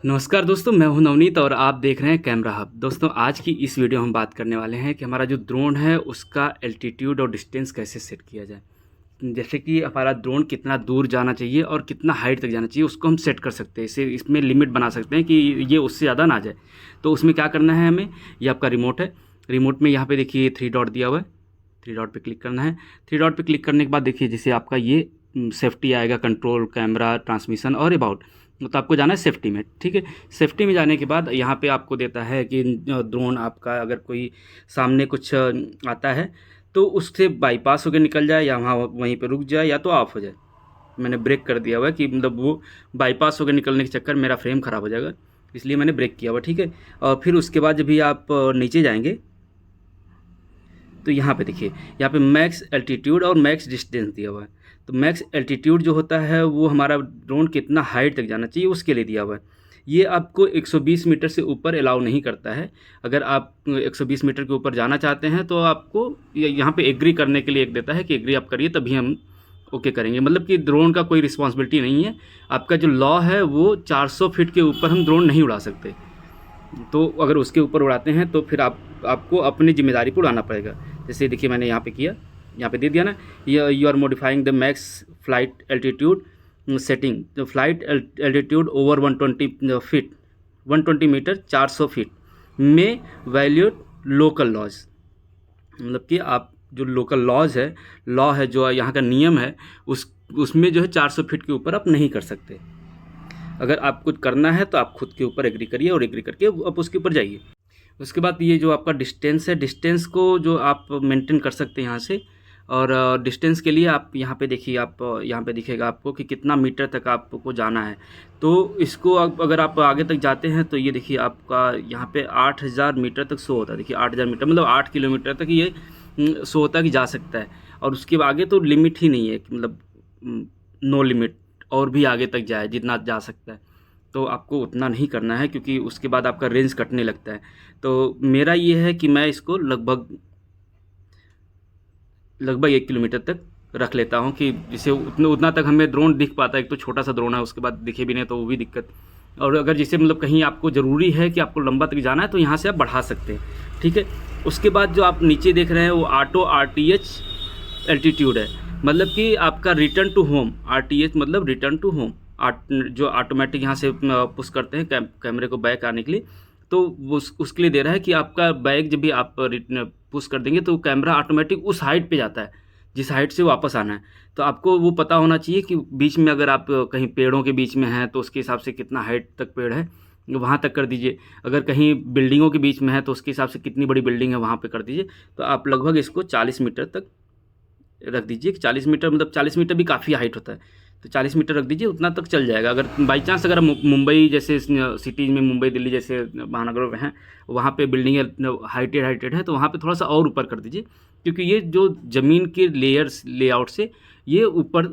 नमस्कार दोस्तों, मैं हूं नवनीत और आप देख रहे हैं कैमरा हब। दोस्तों, आज की इस वीडियो में हम बात करने वाले हैं कि हमारा जो ड्रोन है उसका एल्टीट्यूड और डिस्टेंस कैसे सेट किया जाए। जैसे कि हमारा ड्रोन कितना दूर जाना चाहिए और कितना हाइट तक जाना चाहिए उसको हम सेट कर सकते हैं। इसे इसमें लिमिट बना सकते हैं कि ये उससे ज़्यादा ना जाए। तो उसमें क्या करना है हमें, ये आपका रिमोट है। रिमोट में यहाँ पर देखिए 3 डॉट दिया हुआ है, 3 डॉट पर क्लिक करना है। 3 डॉट पर क्लिक करने के बाद देखिए जैसे आपका ये सेफ्टी आएगा, कंट्रोल, कैमरा, ट्रांसमिशन और अबाउट। तो आपको जाना है सेफ्टी में, ठीक है। सेफ्टी में जाने के बाद यहाँ पे आपको देता है कि ड्रोन आपका अगर कोई सामने कुछ आता है तो उससे बाईपास होकर निकल जाए या वहाँ वहीं पे रुक जाए या तो ऑफ हो जाए। मैंने ब्रेक कर दिया हुआ है कि मतलब वो बाईपास होकर निकलने के चक्कर मेरा फ्रेम ख़राब हो जाएगा, इसलिए मैंने ब्रेक किया हुआ, ठीक है। और फिर उसके बाद जब भी आप नीचे जाएंगे तो यहाँ पे देखिए, यहाँ पे मैक्स एल्टीट्यूड और मैक्स डिस्टेंस दिया हुआ है। तो मैक्स एल्टीट्यूड जो होता है वो हमारा ड्रोन कितना हाइट तक जाना चाहिए उसके लिए दिया हुआ है। ये आपको 120 मीटर से ऊपर अलाउ नहीं करता है। अगर आप 120 मीटर के ऊपर जाना चाहते हैं तो आपको यहाँ पे एग्री करने के लिए एक देता है कि एग्री आप करिए तभी हम ओके करेंगे। मतलब कि ड्रोन का कोई रिस्पॉन्सिबिलिटी नहीं है। आपका जो लॉ है वो 400 फीट के ऊपर हम ड्रोन नहीं उड़ा सकते। तो अगर उसके ऊपर उड़ाते हैं तो फिर आपको अपनी जिम्मेदारी पर उड़ाना पड़ेगा। जैसे देखिए मैंने यहाँ पे किया, यहाँ पे दे दिया ना, you are modifying the max flight altitude setting the flight altitude over 120 feet, 120 metre 400 feet में वैल्यूड लोकल लॉज। मतलब कि आप जो लोकल लॉ है जो यहाँ का नियम है उसमें जो है 400 फीट के ऊपर आप नहीं कर सकते। अगर आप कुछ करना है तो आप खुद के ऊपर एग्री करिए और एग्री करके आप उसके ऊपर जाइए। उसके बाद ये जो आपका डिस्टेंस है, डिस्टेंस को जो आप मेंटेन कर सकते हैं यहाँ से। और डिस्टेंस के लिए आप यहाँ पे देखिए, आप यहाँ पे दिखेगा आपको कि कितना मीटर तक आपको जाना है। तो इसको अगर आप आगे तक जाते हैं तो ये देखिए आपका यहाँ पे 8000 मीटर तक शो होता है। देखिए 8000 मीटर मतलब 8 किलोमीटर तक ये शो होता है कि जा सकता है। और उसके आगे तो लिमिट ही नहीं है कि मतलब नो लिमिट, और भी आगे तक जाए जितना जा सकता है। तो आपको उतना नहीं करना है क्योंकि उसके बाद आपका रेंज कटने लगता है। तो मेरा ये है कि मैं इसको लगभग 1 किलोमीटर तक रख लेता हूँ कि जिससे उतना तक हमें ड्रोन दिख पाता है। एक तो छोटा सा ड्रोन है, उसके बाद दिखे भी नहीं तो वो भी दिक्कत। और अगर जैसे मतलब कहीं आपको ज़रूरी है कि आपको लंबा तक जाना है तो यहाँ से आप बढ़ा सकते हैं, ठीक है। उसके बाद जो आप नीचे देख रहे हैं वो ऑटो RTH एल्टीट्यूड है। मतलब कि आपका रिटर्न टू होम, RTH मतलब रिटर्न टू होम, जो ऑटोमेटिक यहाँ से पुश करते हैं कैमरे को बैक आने के लिए। तो वो उसके लिए दे रहा है कि आपका बैक जब भी आप पुश कर देंगे तो कैमरा ऑटोमेटिक उस हाइट पे जाता है जिस हाइट से वापस आना है। तो आपको वो पता होना चाहिए कि बीच में अगर आप कहीं पेड़ों के बीच में हैं तो उसके हिसाब से कितना हाइट तक पेड़ है वहाँ तक कर दीजिए। अगर कहीं बिल्डिंगों के बीच में है तो उसके हिसाब से कितनी बड़ी बिल्डिंग है वहाँ पे कर दीजिए। तो आप लगभग इसको 40 मीटर तक रख दीजिए। 40 मीटर मतलब 40 मीटर भी काफ़ी हाइट होता है, तो 40 मीटर रख दीजिए, उतना तक चल जाएगा। अगर बाई चांस अगर मुंबई जैसे सिटीज़ में, मुंबई दिल्ली जैसे महानगरों में हैं, वहाँ पे बिल्डिंगें हाइटेड है तो वहाँ पे थोड़ा सा और ऊपर कर दीजिए। क्योंकि ये जो ज़मीन के लेआउट से ये ऊपर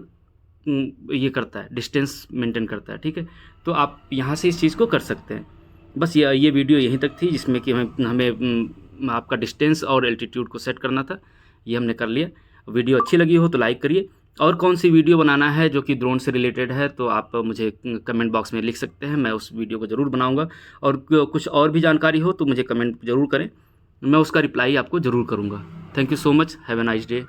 ये करता है, डिस्टेंस मेंटेन करता है, ठीक है। तो आप यहाँ से इस चीज़ को कर सकते हैं। बस ये वीडियो यहीं तक थी जिसमें कि हमें आपका डिस्टेंस और एल्टीट्यूड को सेट करना था। ये हमने कर लिया। वीडियो अच्छी लगी हो तो लाइक करिए। और कौन सी वीडियो बनाना है जो कि ड्रोन से रिलेटेड है तो आप मुझे कमेंट बॉक्स में लिख सकते हैं, मैं उस वीडियो को ज़रूर बनाऊंगा। और कुछ और भी जानकारी हो तो मुझे कमेंट ज़रूर करें, मैं उसका रिप्लाई आपको ज़रूर करूंगा। Thank you so much, have a nice day.